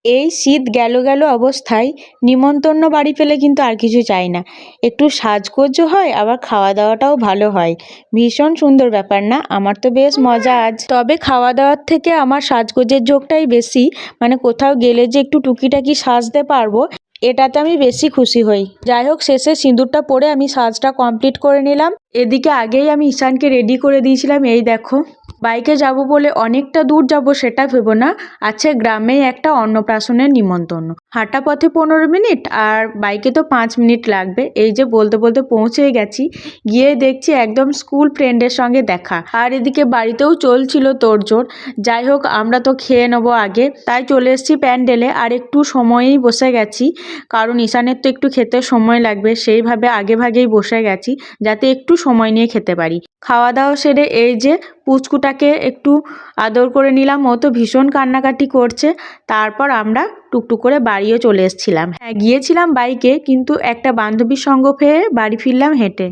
এই শীত গেল গেল অবস্থায় নিমন্ত্রণ বাড়ি পেলে কিন্তু আর কিছু চাই না। একটু সাজগোজও হয়, আবার খাওয়া দাওয়াটাও ভালো হয়। ভীষণ সুন্দর ব্যাপার না? আমার তো বেশ মজা আজ। তবে খাওয়া দাওয়ার থেকে আমার সাজগোজের ঝোঁকটাই বেশি। মানে কোথাও গেলে যে একটু টুকিটাকি সাজতে পারবো, এটাতে আমি বেশি খুশি হই। যাই হোক, শেষে সিঁদুরটা পরে আমি সাজটা কমপ্লিট করে নিলাম। এদিকে আগেই আমি ঈশানকে রেডি করে দিয়েছিলাম। এই দেখো, বাইকে যাব বলে অনেকটা দূর যাব সেটা ভেবো না, আছে গ্রামেই একটা অন্নপ্রাশনের নিমন্ত্রণ। হাঁটা পথে 15 মিনিট, আর বাইকে তো 5 মিনিট লাগবে। এই যে বলতে বলতে পৌঁছেই গেছি। গিয়ে দেখছি একদম স্কুল ফ্রেন্ডের সঙ্গে দেখা। আর এদিকে বাড়িতেও চলছিল তোড়জোড়। যাই হোক, আমরা তো খেয়ে নেবো আগে, তাই চলে এসেছি প্যান্ডেলে। আর একটু সময়েই বসে গেছি, কারণ ঈশানের তো একটু খেতে সময় লাগবে, সেইভাবে আগে ভাগেই বসে গেছি যাতে একটু সময় নিয়ে খেতে পারি। খাওয়া দাওয়া সেরে এই যে পুচকুটাকে একটু আদর করে নিলাম, ও তো ভীষণ কান্নাকাটি করছে। তারপর আমরা টুকটুক করে বাড়িও চলে এসেছিলাম। হ্যাঁ, গিয়েছিলাম বাইকে, কিন্তু একটা বান্ধবীর সঙ্গ পেয়ে বাড়ি ফিরলাম হেঁটে।